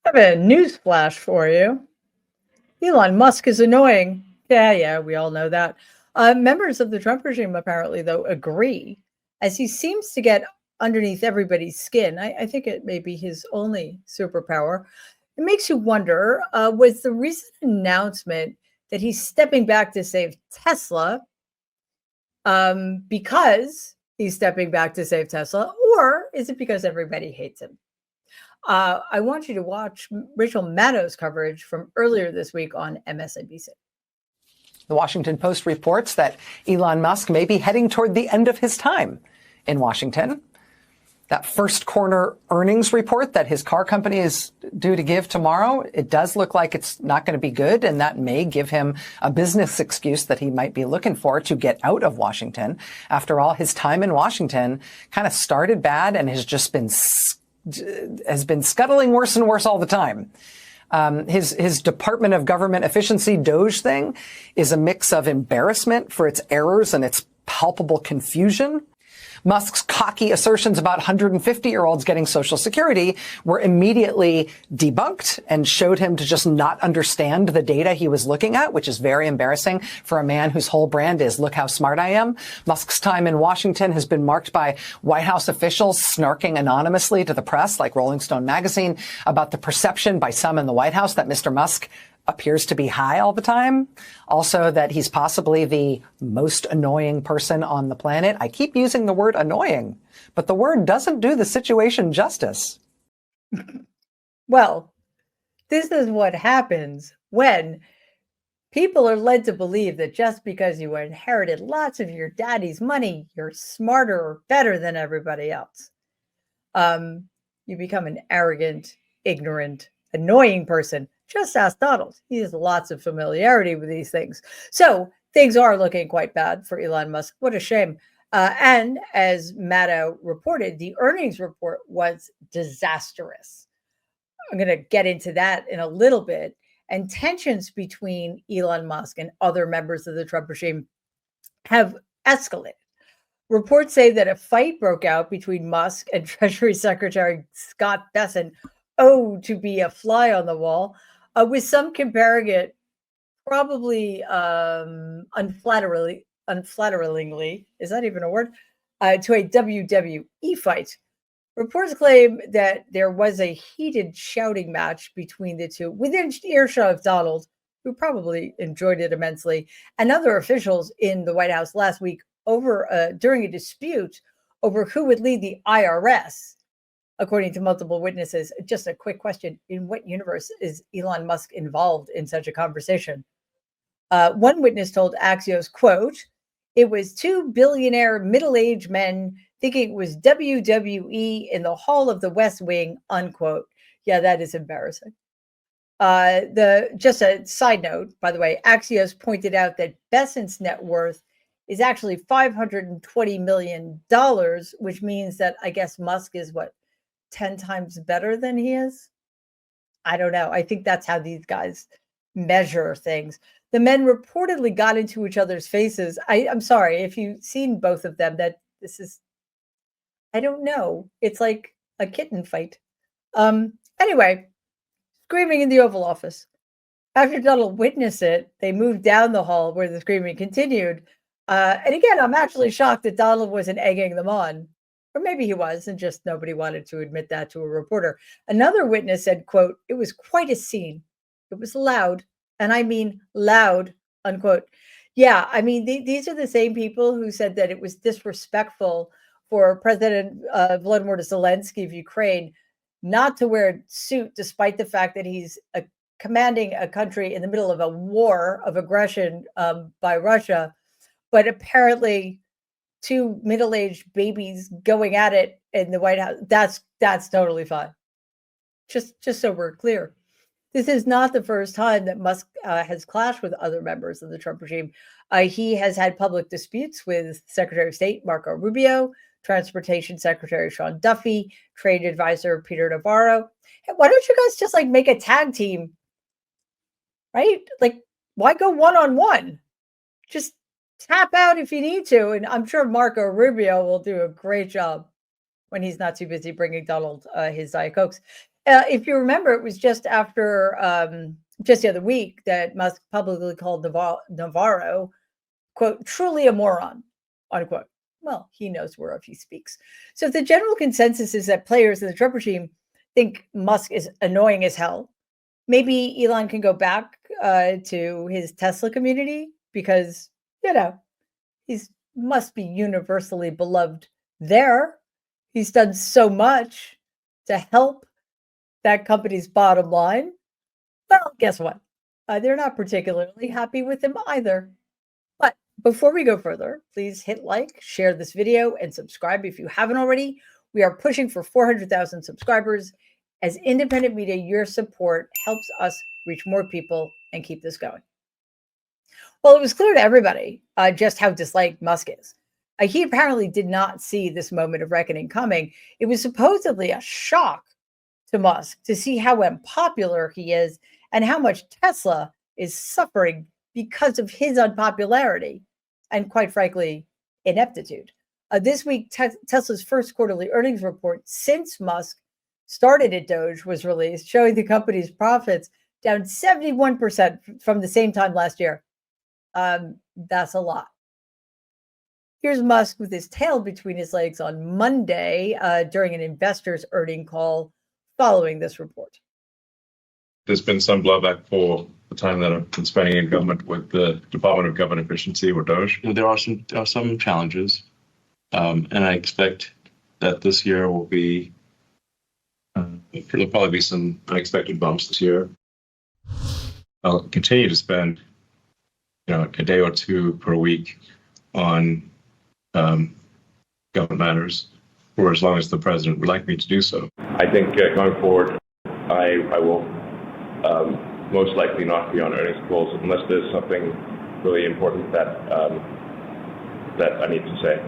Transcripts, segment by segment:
I have a news flash for you. Elon Musk is annoying. Yeah, we all know that. Members of the Trump regime apparently, though, agree, as he seems to get underneath everybody's skin. I think it may be his only superpower. It makes you wonder, was the recent announcement that he's stepping back to save Tesla because he's stepping back to save Tesla, or is it because everybody hates him? I want you to watch Rachel Maddow's coverage from earlier this week on MSNBC. The Washington Post reports that Elon Musk may be heading toward the end of his time in Washington. That first corner earnings report that his car company is due to give tomorrow, it does look like it's not going to be good, and that may give him a business excuse that he might be looking for to get out of Washington. After all, his time in Washington kind of started bad and has just been scuttling worse and worse all the time. His Department of Government Efficiency, DOGE thing, is a mix of embarrassment for its errors and its palpable confusion. Musk's cocky assertions about 150-year-olds getting Social Security were immediately debunked and showed him to just not understand the data he was looking at, which is very embarrassing for a man whose whole brand is, look how smart I am. Musk's time in Washington has been marked by White House officials snarking anonymously to the press, like Rolling Stone magazine, about the perception by some in the White House that Mr. Musk appears to be high all the time. Also, that he's possibly the most annoying person on the planet. I keep using the word annoying, but the word doesn't do the situation justice. Well, this is what happens when people are led to believe that just because you inherited lots of your daddy's money, you're smarter or better than everybody else. You become an arrogant, ignorant, annoying person. Just ask Donald. He has lots of familiarity with these things. So things are looking quite bad for Elon Musk. What a shame. And as Maddow reported, the earnings report was disastrous. I'm going to get into that in a little bit. And tensions between Elon Musk and other members of the Trump regime have escalated. Reports say that a fight broke out between Musk and Treasury Secretary Scott Bessent, to be a fly on the wall, with some comparing it probably unflatteringly, is that even a word, to a WWE fight. Reports claim that there was a heated shouting match between the two within earshot of Donald, who probably enjoyed it immensely, and other officials in the White House last week over during a dispute over who would lead the IRS. According to multiple witnesses, just a quick question: in what universe is Elon Musk involved in such a conversation? One witness told Axios, quote, "It was two billionaire middle-aged men thinking it was WWE in the hall of the West Wing," unquote. Yeah, that is embarrassing. Just a side note, by the way, Axios pointed out that Bessent's net worth is actually $520 million, which means that I guess Musk is 10 times better than he is? I don't know. I think that's how these guys measure things. The men reportedly got into each other's faces. I'm sorry if you've seen both of them, that this is, I don't know. It's like a kitten fight. Anyway, screaming in the Oval Office. After Donald witnessed it, they moved down the hall where the screaming continued. And again, I'm actually shocked that Donald wasn't egging them on. Or maybe he was, and just nobody wanted to admit that to a reporter. Another witness said, quote, "It was quite a scene. It was loud, and I mean loud," unquote. Yeah, I mean, these are the same people who said that it was disrespectful for President Volodymyr Zelensky of Ukraine not to wear a suit, despite the fact that he's commanding a country in the middle of a war of aggression by Russia. But apparently, two middle-aged babies going at it in the White House, that's totally fine. Just so we're clear. This is not the first time that Musk has clashed with other members of the Trump regime. He has had public disputes with Secretary of State Marco Rubio, Transportation Secretary Sean Duffy, Trade Advisor Peter Navarro. Hey, why don't you guys just make a tag team, right? Why go one-on-one? Just tap out if you need to. And I'm sure Marco Rubio will do a great job when he's not too busy bringing Donald his Diet Cokes. If you remember, it was just after just the other week that Musk publicly called Navarro, quote, truly a moron, unquote. Well, he knows whereof he speaks. So if the general consensus is that players in the Trump regime think Musk is annoying as hell, maybe Elon can go back to his Tesla community because, he's must be universally beloved there. He's done so much to help that company's bottom line. Well, guess what? They're not particularly happy with him either. But before we go further, please hit like, share this video, and subscribe if you haven't already. We are pushing for 400,000 subscribers. As independent media, your support helps us reach more people and keep this going. Well, it was clear to everybody just how disliked Musk is. He apparently did not see this moment of reckoning coming. It was supposedly a shock to Musk to see how unpopular he is and how much Tesla is suffering because of his unpopularity and, quite frankly, ineptitude. This week, Tesla's first quarterly earnings report since Musk started at DOGE was released, showing the company's profits down 71% from the same time last year. That's a lot. Here's Musk with his tail between his legs on Monday during an investors' earnings call following this report. There's been some blowback for the time that I've been spending in government with the Department of Government Efficiency, or DOGE. There are some challenges, and I expect that this year will be there'll probably be some unexpected bumps this year. I'll continue to spend a day or two per week on government matters for as long as the president would like me to do so. I think going forward, I will most likely not be on earnings calls unless there's something really important that I need to say.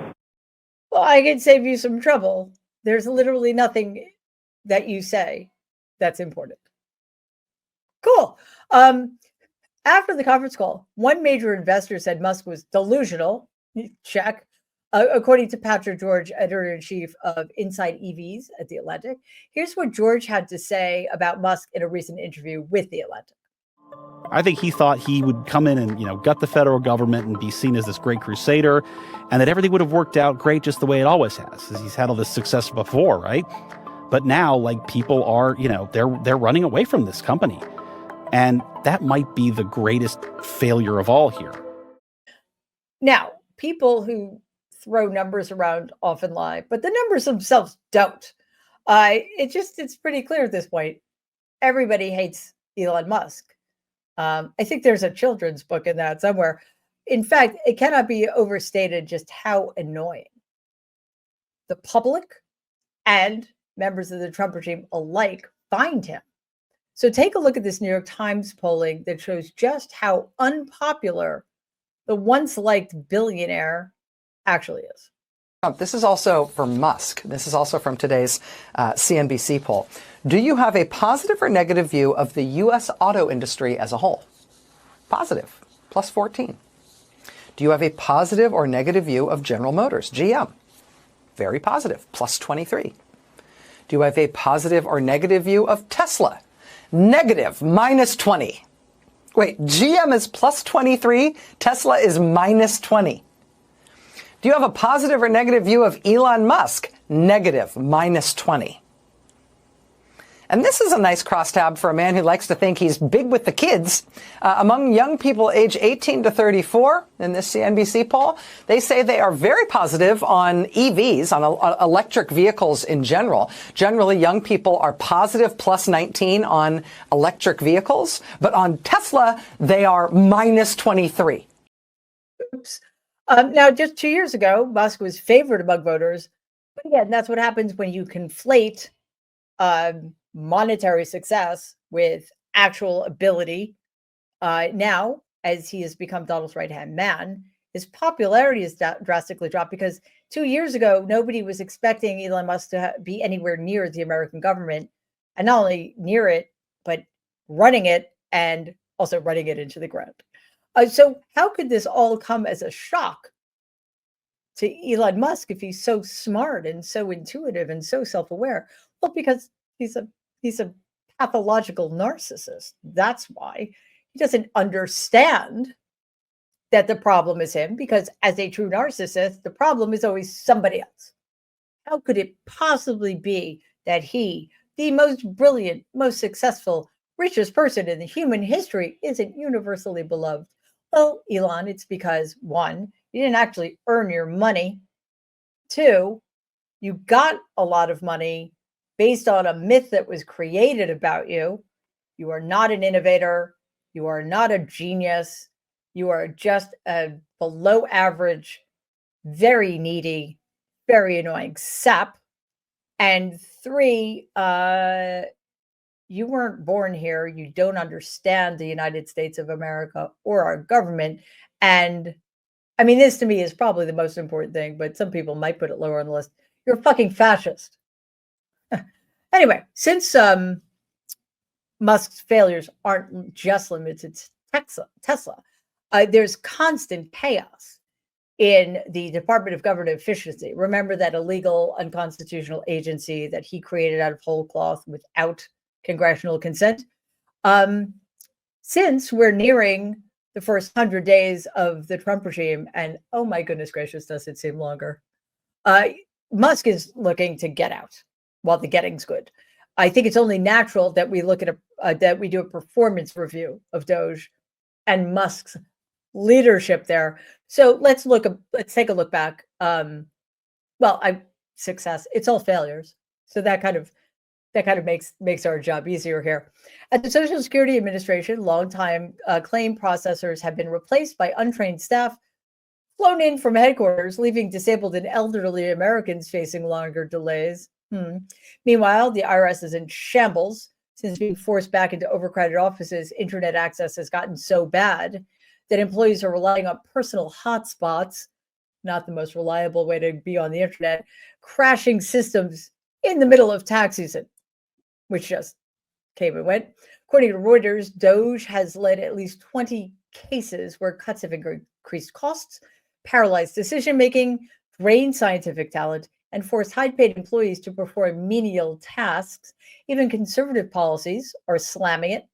Well, I can save you some trouble. There's literally nothing that you say that's important. Cool. After the conference call, one major investor said Musk was delusional. Check. According to Patrick George, editor-in-chief of Inside EVs at The Atlantic. Here's what George had to say about Musk in a recent interview with The Atlantic. I think he thought he would come in and, gut the federal government and be seen as this great crusader, and that everything would have worked out great just the way it always has. He's had all this success before, right? But now, people are, they're running away from this company. And that might be the greatest failure of all here. Now, people who throw numbers around often lie, but the numbers themselves don't. It's pretty clear at this point. Everybody hates Elon Musk. I think there's a children's book in that somewhere. In fact, it cannot be overstated just how annoying the public and members of the Trump regime alike find him. So take a look at this New York Times polling that shows just how unpopular the once liked billionaire actually is. This is also for Musk. This is also from today's CNBC poll. Do you have a positive or negative view of the U.S. auto industry as a whole? Positive, plus 14. Do you have a positive or negative view of General Motors, GM? Very positive, plus 23. Do you have a positive or negative view of Tesla? Negative, minus 20. Wait, GM is plus 23, Tesla is minus 20. Do you have a positive or negative view of Elon Musk? Negative, minus 20. And this is a nice crosstab for a man who likes to think he's big with the kids. Among young people age 18 to 34 in this CNBC poll, they say they are very positive on EVs, on electric vehicles in general. Generally, young people are positive plus 19 on electric vehicles, but on Tesla, they are minus 23. Oops. Now, just 2 years ago, Musk was favored among voters. But again, that's what happens when you conflate monetary success with actual ability. Now, as he has become Donald's right-hand man, his popularity has drastically dropped because 2 years ago, nobody was expecting Elon Musk to be anywhere near the American government, and not only near it, but running it and also running it into the ground. So how could this all come as a shock to Elon Musk if he's so smart and so intuitive and so self-aware? Well, because he's a He's a pathological narcissist. That's why. He doesn't understand that the problem is him, because as a true narcissist, the problem is always somebody else. How could it possibly be that he, the most brilliant, most successful, richest person in the human history, isn't universally beloved? Well, Elon, it's because 1, you didn't actually earn your money. 2, you got a lot of money based on a myth that was created about you. You are not an innovator. You are not a genius. You are just a below average, very needy, very annoying sap. And 3, you weren't born here. You don't understand the United States of America or our government. And I mean, this to me is probably the most important thing, but some people might put it lower on the list. You're a fucking fascist. Anyway, since Musk's failures aren't just limited to Tesla, there's constant chaos in the Department of Government Efficiency. Remember that illegal, unconstitutional agency that he created out of whole cloth without congressional consent? Since we're nearing the first 100 days of the Trump regime, and oh my goodness gracious, does it seem longer, Musk is looking to get out while the getting's good. I think it's only natural that we look at that we do a performance review of DOGE and Musk's leadership there. So let's take a look back. Success. It's all failures. So that kind of makes our job easier here. At the Social Security Administration, longtime claim processors have been replaced by untrained staff flown in from headquarters, leaving disabled and elderly Americans facing longer delays. Meanwhile, the IRS is in shambles. Since being forced back into overcrowded offices, internet access has gotten so bad that employees are relying on personal hotspots, not the most reliable way to be on the internet, crashing systems in the middle of tax season, which just came and went. According to Reuters, DOGE has led at least 20 cases where cuts have increased costs, paralyzed decision-making, drained scientific talent, and forced high-paid employees to perform menial tasks. Even conservative policies are slamming it.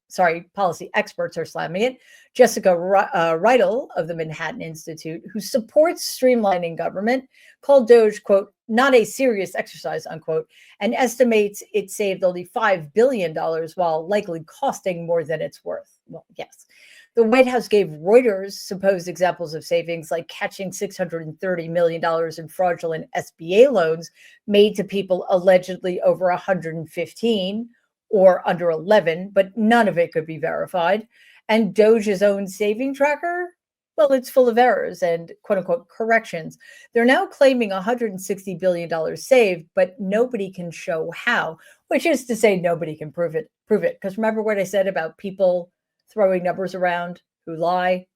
Policy experts are slamming it. Jessica Riedel of the Manhattan Institute, who supports streamlining government, called DOGE, quote, not a serious exercise, unquote, and estimates it saved only $5 billion while likely costing more than it's worth. Well, yes. The White House gave Reuters supposed examples of savings, like catching $630 million in fraudulent SBA loans made to people allegedly over 115 or under 11, but none of it could be verified. And DOGE's own saving tracker, well, it's full of errors and quote unquote corrections. They're now claiming $160 billion saved, but nobody can show how, which is to say nobody can prove it. Because remember what I said about people throwing numbers around who lie?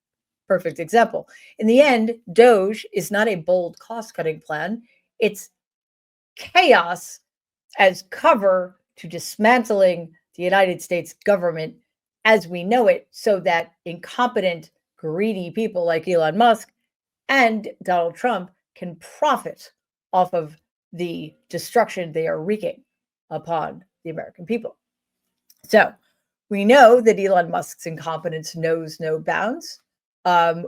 Perfect example. In the end, DOGE is not a bold cost-cutting plan. It's chaos as cover to dismantling the United States government as we know it, so that incompetent, greedy people like Elon Musk and Donald Trump can profit off of the destruction they are wreaking upon the American people. So we know that Elon Musk's incompetence knows no bounds.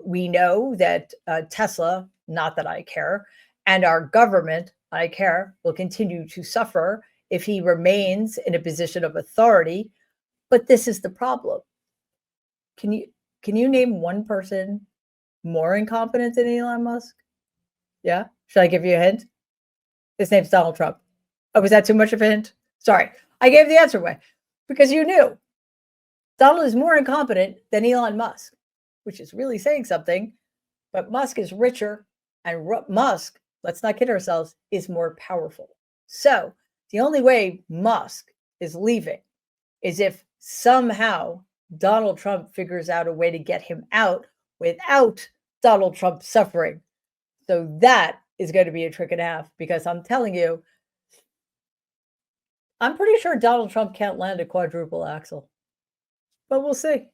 We know that Tesla, not that I care, and our government, I care, will continue to suffer if he remains in a position of authority. But this is the problem. Can you name one person more incompetent than Elon Musk? Yeah? Should I give you a hint? His name's Donald Trump. Oh, was that too much of a hint? Sorry. I gave the answer away because you knew. Donald is more incompetent than Elon Musk, which is really saying something. But Musk is richer, and Musk, let's not kid ourselves, is more powerful. So the only way Musk is leaving is if somehow Donald Trump figures out a way to get him out without Donald Trump suffering. So that is going to be a trick and a half, because I'm telling you, I'm pretty sure Donald Trump can't land a quadruple axle. But we'll see.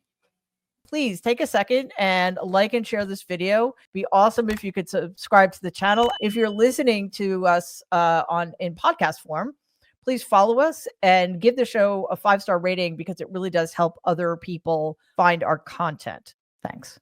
Please take a second and like and share this video. It'd be awesome if you could subscribe to the channel. If you're listening to us in podcast form, please follow us and give the show a 5-star rating because it really does help other people find our content. Thanks.